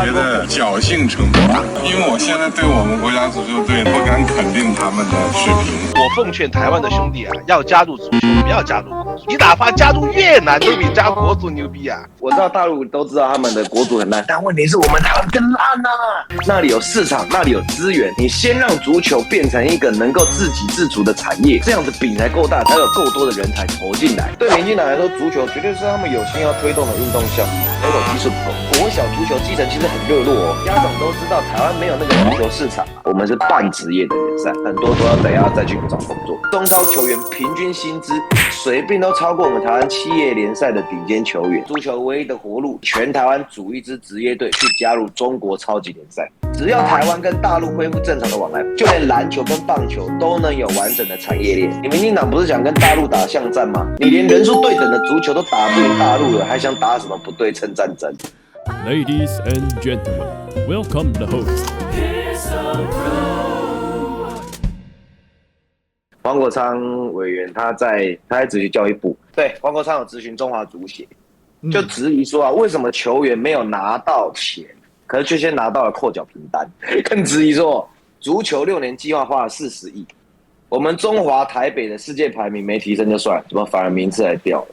觉得侥幸程度大，因为我现在对我们国家足球队不敢肯定他们的水平。我奉劝台湾的兄弟啊，要加入足球，不要加入国足。你哪怕加入越南，都比加国足牛逼啊！我知道大陆都知道他们的国足很烂，但问题是我们台湾更烂啊！那里有市场，那里有资源，你先让足球变成一个能够自给自足的产业，这样子饼才够大，才有够多的人才投进来。对民进党来说，足球绝对是他们有心要推动的运动项目，结果技术不够。国小足球基层其实很热络哦，家长都知道台湾没有那个足球市场，我们是半职业的联赛，很多都要等下再去找工作。中超球员平均薪资随便都超过我们台湾企业联赛的顶尖球员。足球唯一的活路，全台湾组一支职业队去加入中国超级联赛。只要台湾跟大陆恢复正常的往来，就连篮球跟棒球都能有完整的产业链。你民进党不是想跟大陆打巷战吗？你连人数对等的足球都打不赢大陆了，还想打什么不对称战争？ Ladies and gentlemen, welcome the host. 黄国昌委员他在质询教育部，对，黄国昌有质询中华足协，就质疑说啊，为什么球员没有拿到钱，可是却先拿到了扣缴凭单，更质疑说足球6年计划花了40亿，我们中华台北的世界排名没提升就算了，怎么反而名次还掉了？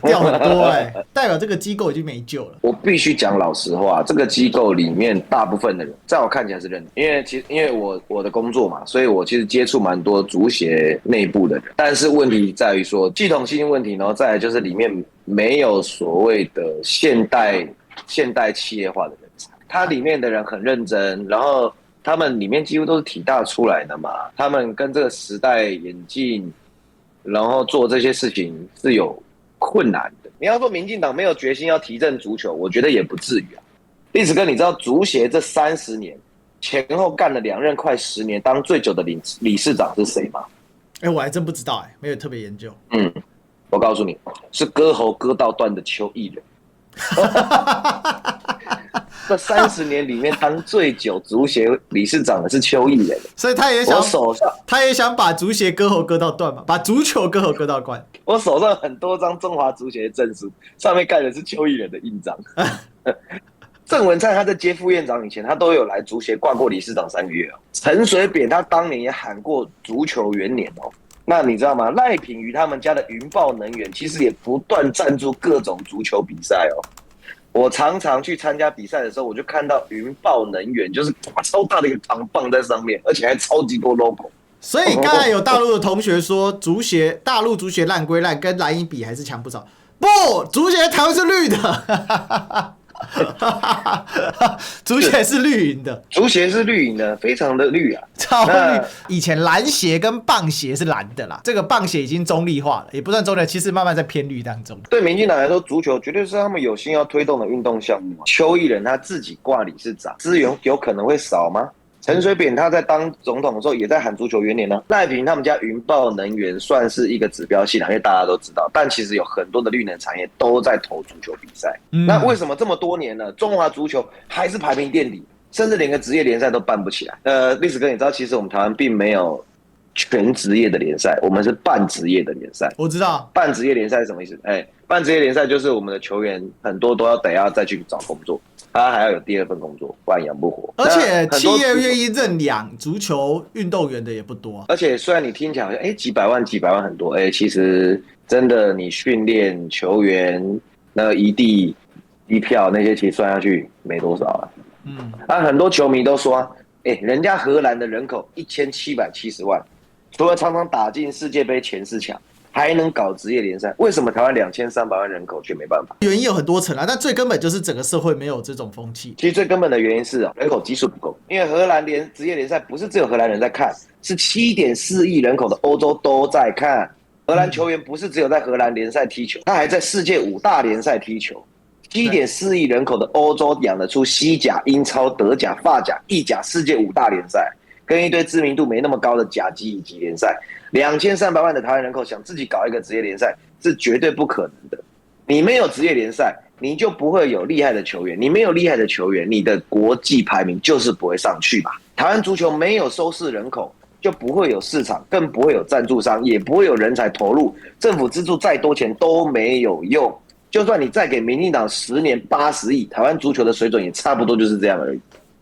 掉很多代表这个机构已经没救了。我必须讲老实话，这个机构里面大部分的人，在我看起来是认同，因为我的工作嘛，所以我其实接触蛮多足协内部的人，但是问题在于说系统性问题，然后再来就是里面没有所谓的现代企业化的人才，它里面的人很认真，然后他们里面几乎都是体大出来的嘛，他们跟这个时代演进，然后做这些事情是有困难的。你要说民进党没有决心要提振足球，我觉得也不至于啊。历史哥，你知道足协这30年前后干了2任快10年，当最久的理事长是谁吗？我还真不知道没有特别研究。我告诉你，是割喉割到断的邱毅人。这30年里面当最久足协理事长的是邱毅人，所以他也想把足协割喉割到断嘛，把足球割喉割到断。我手上很多张中华足协的证书，上面盖的是邱毅人的印章。郑文灿他在接副院长以前，他都有来足协挂过理事长3个月哦。陈水扁他当年也喊过足球元年哦。那你知道吗？赖品妤他们家的云豹能源其实也不断赞助各种足球比赛哦。我常常去参加比赛的时候，我就看到云豹能源就是超大的一个扛棒在上面，而且还超级多 logo。所以刚才有大陆的同学说，大陆足协烂归烂，跟蓝营比还是强不少。不，足协台湾是绿的。足协是绿营的，足协是绿营的，非常的绿啊，超绿。以前篮协跟棒协是蓝的啦，这个棒协已经中立化了，也不算中立，其实慢慢在偏绿当中。对民进党来说，足球绝对是他们有心要推动的运动项目。邱毅人他自己挂理事长，资源有可能会少吗？陈水扁他在当总统的时候也在喊足球元年呢。赖品他们家云豹能源算是一个指标性，因为大家都知道，但其实有很多的绿能产业都在投足球比赛。那为什么这么多年呢？中华足球还是排名垫底，甚至连个职业联赛都办不起来。历史哥，你知道其实我们台湾并没有全职业的联赛，我们是半职业的联赛。我知道半职业联赛是什么意思？半职业联赛就是我们的球员很多都要等下再去找工作。他还要有第2份工作，不然养不活。而且企业愿意认养足球运动员的也不多。而且虽然你听起来好像几百万很多，其实真的你训练球员那个一地一票那些，其实算下去没多少了。很多球迷都说，人家荷兰的人口1770万，除了常常打进世界杯前4强。还能搞职业联赛，为什么台湾2300万人口却没办法？原因有很多层但最根本就是整个社会没有这种风气。其实最根本的原因是人口基数不够，因为荷兰职业联赛不是只有荷兰人在看，是7.4亿人口的欧洲都在看。荷兰球员不是只有在荷兰联赛踢球，他还在世界5大联赛踢球。7.4亿人口的欧洲养得出西甲、英超、德甲、法甲、意甲世界5大联赛，跟一堆知名度没那么高的甲级乙级联赛。2300万的台湾人口想自己搞一个职业联赛是绝对不可能的。你没有职业联赛，你就不会有厉害的球员，你没有厉害的球员，你的国际排名就是不会上去嘛。台湾足球没有收视人口，就不会有市场，更不会有赞助商，也不会有人才投入，政府资助再多钱都没有用。就算你再给民进党10年80亿，台湾足球的水准也差不多就是这样而已。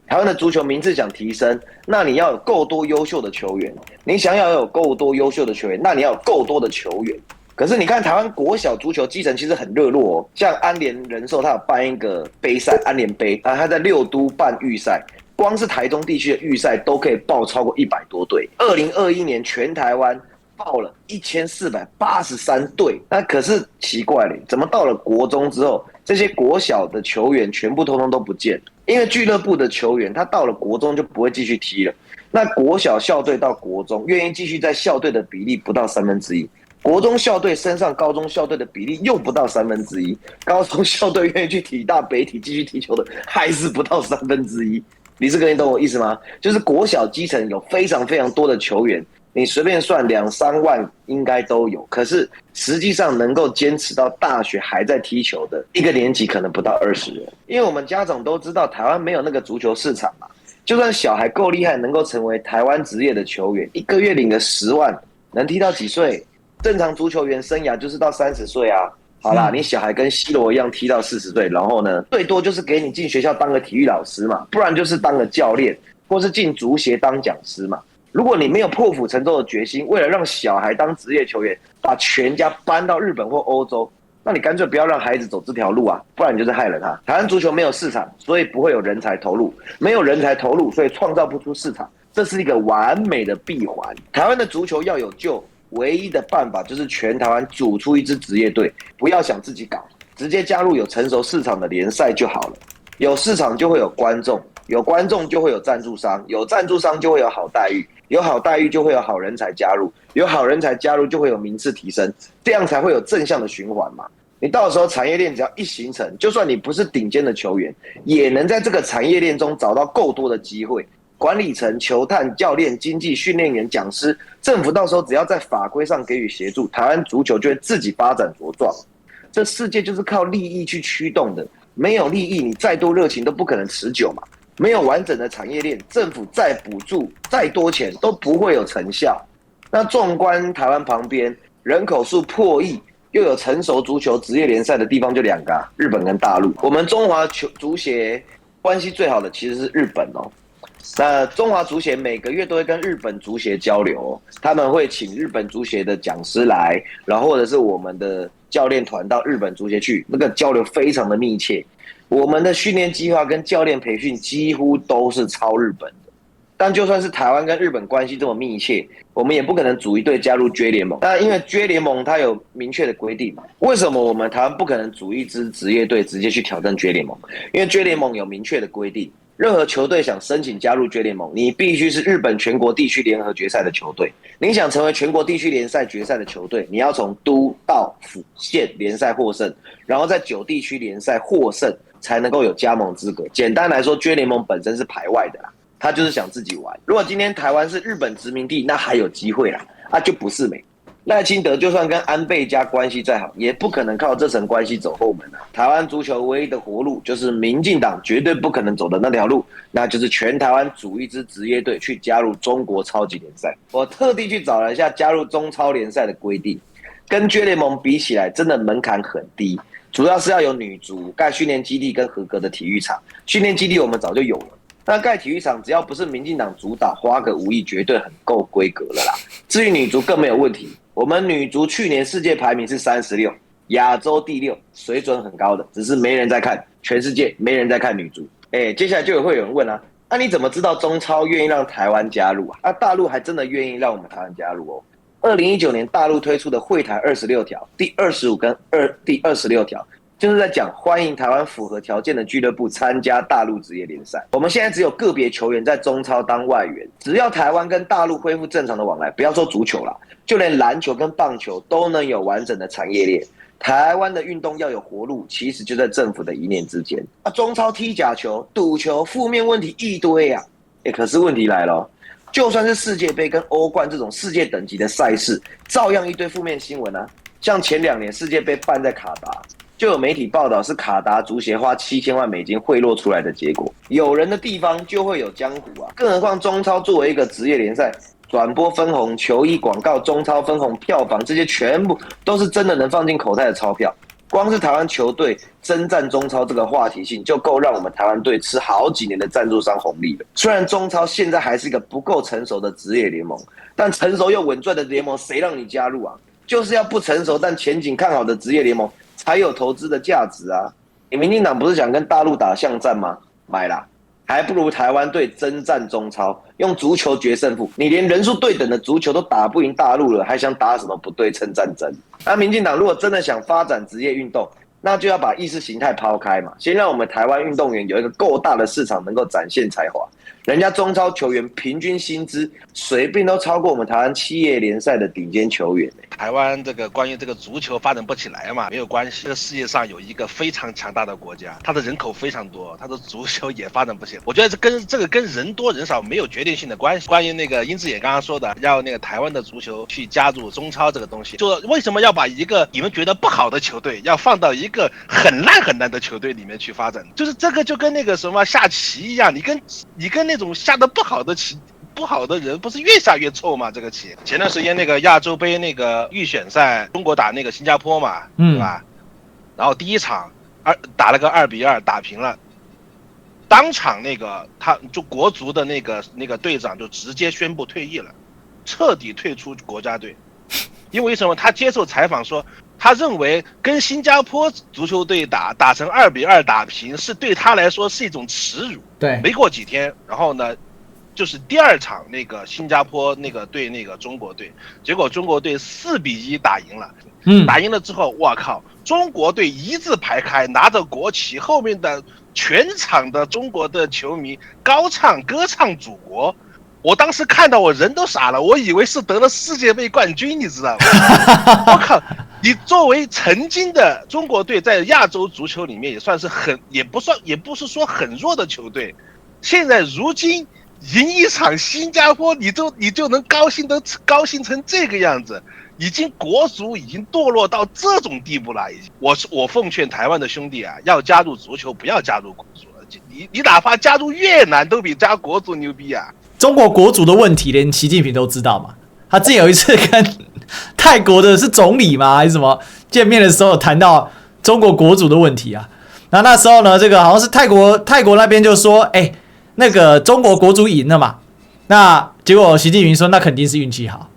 台湾的足球名次想提升，那你要有够多优秀的球员。你想要有够多优秀的球员，那你要有够多的球员。可是你看台湾国小足球基层其实很热络哦，像安联人寿他有办一个杯赛安联杯啊，他在6都办预赛，光是台中地区的预赛都可以报超过100多队。2021年全台湾报了1483队，那可是奇怪了，怎么到了国中之后，这些国小的球员全部通通都不见了？因为俱乐部的球员他到了国中就不会继续踢了，那国小校队到国中愿意继续在校队的比例不到1/3。国中校队升上高中校队的比例又不到1/3，高中校队愿意去体大北体继续踢球的还是不到1/3。李志哥，你懂我意思吗？就是国小基层有非常非常多的球员，你随便算2-3万应该都有，可是实际上能够坚持到大学还在踢球的一个年级可能不到20人。因为我们家长都知道台湾没有那个足球市场嘛，就算小孩够厉害，能够成为台湾职业的球员，一个月领个10万，能踢到几岁？正常足球员生涯就是到30岁啊。好啦，你小孩跟C罗一样踢到40岁，然后呢，最多就是给你进学校当个体育老师嘛，不然就是当个教练，或是进足协当讲师嘛。如果你没有破釜沉舟的决心，为了让小孩当职业球员，把全家搬到日本或欧洲，那你干脆不要让孩子走这条路啊，不然你就是害了他。台湾足球没有市场，所以不会有人才投入，没有人才投入，所以创造不出市场，这是一个完美的闭环。台湾的足球要有救，唯一的办法就是全台湾组出一支职业队，不要想自己搞，直接加入有成熟市场的联赛就好了。有市场就会有观众，有观众就会有赞助商，有赞助商就会有好待遇，有好待遇就会有好人才加入，有好人才加入就会有名次提升，这样才会有正向的循环嘛。你到时候产业链只要一形成，就算你不是顶尖的球员，也能在这个产业链中找到够多的机会。管理层、球探、教练、经纪、训练员、讲师，政府到时候只要在法规上给予协助，台湾足球就会自己发展茁壮。这世界就是靠利益去驱动的，没有利益，你再多热情都不可能持久嘛。没有完整的产业链，政府再补助再多钱都不会有成效。那纵观台湾旁边，人口数破亿，又有成熟足球职业联赛的地方就2个日本跟大陆。我们中华足协关系最好的其实是日本哦。那中华足协每个月都会跟日本足协交流，他们会请日本足协的讲师来，然后或者是我们的教练团到日本足协去，那个交流非常的密切。我们的训练计划跟教练培训几乎都是抄日本的，但就算是台湾跟日本关系这么密切，我们也不可能组一队加入 J 联盟。那因为 J 联盟它有明确的规定嘛，为什么我们台湾不可能组一支职业队直接去挑战 J 联盟？因为 J 联盟有明确的规定，任何球队想申请加入 J 联盟，你必须是日本全国地区联合决赛的球队。你想成为全国地区联赛决赛的球队，你要从都道府县联赛获胜，然后在9地区联赛获胜，才能够有加盟资格。简单来说 ，J 联盟本身是排外的啦，他就是想自己玩。如果今天台湾是日本殖民地，那还有机会啦，就不是没。赖清德就算跟安倍家关系再好，也不可能靠这层关系走后门啊。台湾足球唯一的活路，就是民进党绝对不可能走的那条路，那就是全台湾组一支职业队去加入中国超级联赛。我特地去找了一下加入中超联赛的规定，跟 J 联盟比起来，真的门槛很低。主要是要有女足、盖训练基地跟合格的体育场。训练基地我们早就有了，那盖体育场只要不是民进党主导，花个5亿绝对很够规格了啦。至于女足更没有问题，我们女足去年世界排名是36，亚洲第6，水准很高的，只是没人在看，全世界没人在看女足。接下来就会有人问啊，你怎么知道中超愿意让台湾加入啊？大陆还真的愿意让我们台湾加入哦。2019年大陆推出的会台26条，第25跟第26条，就是在讲欢迎台湾符合条件的俱乐部参加大陆职业联赛。我们现在只有个别球员在中超当外援，只要台湾跟大陆恢复正常的往来，不要说足球啦，就连篮球跟棒球都能有完整的产业链。台湾的运动要有活路，其实就在政府的一念之间。中超踢假球、赌球，负面问题一堆啊。可是问题来了哦，就算是世界杯跟欧冠这种世界等级的赛事，照样一堆负面新闻啊。像前2年世界杯办在卡达，就有媒体报道是卡达足协花7000万美金贿赂出来的结果。有人的地方就会有江湖啊，更何况中超作为一个职业联赛，转播分红、球衣广告、中超分红、票房，这些全部都是真的能放进口袋的钞票。光是台湾球队征战中超这个话题性，就够让我们台湾队吃好几年的赞助商红利了。虽然中超现在还是一个不够成熟的职业联盟，但成熟又稳赚的联盟，谁让你加入啊？就是要不成熟但前景看好的职业联盟，才有投资的价值啊！你民进党不是想跟大陆打巷战吗？买啦！还不如台湾队征战中超，用足球决胜负。你连人数对等的足球都打不赢大陆了，还想打什么不对称战争？那民进党如果真的想发展职业运动，那就要把意识形态抛开嘛，先让我们台湾运动员有一个够大的市场，能够展现才华。人家中超球员平均薪资随便都超过我们台湾企业联赛的顶尖球员。台湾这个关于这个足球发展不起来嘛，没有关系。这个世界上有一个非常强大的国家，它的人口非常多，它的足球也发展不起来。我觉得这个跟人多人少没有决定性的关系。关于那个殷志远刚刚说的，要那个台湾的足球去加入中超这个东西，就为什么要把一个你们觉得不好的球队，要放到一个很烂很烂的球队里面去发展？就是这个就跟那个什么下棋一样，你跟那种下的不好的棋。不好的人不是越下越臭吗？这个棋，前段时间那个亚洲杯那个预选赛，中国打那个新加坡嘛，对吧？然后第一场打了个2-2打平了，当场那个他就国足的那个队长就直接宣布退役了，彻底退出国家队。因为什么？他接受采访说，他认为跟新加坡足球队打成2-2打平，是对他来说是一种耻辱。对，没过几天，然后呢？就是第二场那个新加坡那个对那个中国队，结果中国队4-1打赢了。打赢了之后，我靠，中国队一字排开，拿着国旗，后面的全场的中国的球迷高唱歌唱祖国。我当时看到我人都傻了，我以为是得了世界杯冠军，你知道吗？我靠，你作为曾经的中国队在亚洲足球里面也算是也不是说很弱的球队，现在如今。赢一场新加坡，你就能高兴成这个样子，已经国足已经堕落到这种地步了。已经，我奉劝台湾的兄弟啊，要加入足球，不要加入国足了。你哪怕加入越南，都比加国足牛逼啊！中国国足的问题，连习近平都知道嘛。他之前有一次跟泰国的是总理吗还是什么见面的时候，谈到中国国足的问题啊。那时候呢，这个好像是泰国那边就说，那个中国国足赢了嘛，那结果习近平说那肯定是运气好。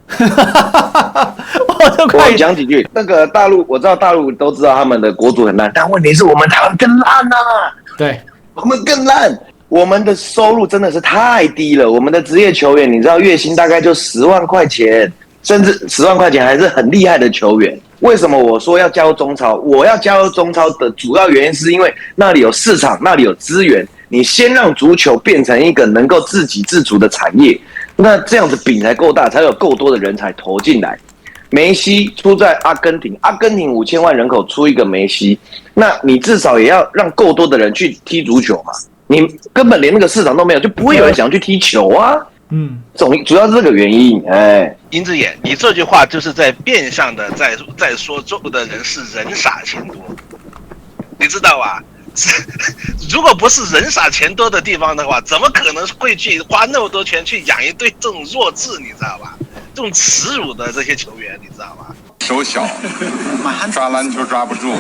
我讲几句，那个大陆我知道大陆都知道他们的国足很烂，但问题是我们台湾更烂啊！对，我们更烂，我们的收入真的是太低了。我们的职业球员，你知道月薪大概就10万块钱，甚至10万块钱还是很厉害的球员。为什么我说要加入中超？我要加入中超的主要原因是因为那里有市场，那里有资源。你先让足球变成一个能够自给自足的产业，那这样子饼才够大，才有够多的人才投进来。梅西出在阿根廷5000万人口出一个梅西，那你至少也要让够多的人去踢足球嘛。你根本连那个市场都没有，就不会有人想去踢球啊。主要是这个原因。殷志远，你这句话就是在变相的在说中国的人是人傻钱多，你知道吧？如果不是人傻钱多的地方的话，怎么可能会去花那么多钱去养一堆这种弱智，你知道吧？这种耻辱的这些球员，你知道吧？手小，抓篮球抓不住，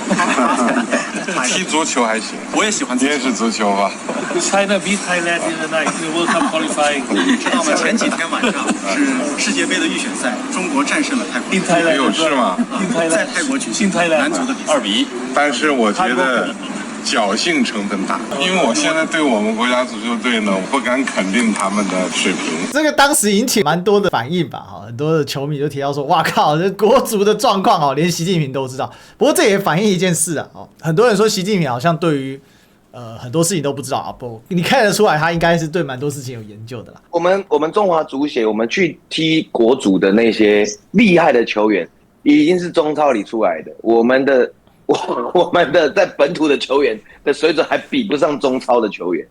踢足球还行。我也喜欢足球。你也是足球吧 ？China beat Thailand in the night in the World Cup qualifying。你知道吗？前几天晚上是世界杯的预选赛，中国战胜了泰国。in Thailand 有是吗？在泰国举行男足的比赛，2-1。但是我觉得。侥幸成分大，因为我现在对我们国家足球队呢，我不敢肯定他们的水平。这个当时引起蛮多的反应吧，很多的球迷就提到说，哇靠，这国足的状况连习近平都知道。不过这也反映一件事啊，很多人说习近平好像对于很多事情都不知道啊，不，你看得出来他应该是对蛮多事情有研究的啦。我们中华足协，我们去踢国足的那些厉害的球员，已经是中超里出来的，我们的在本土的球员的水准还比不上中超的球员。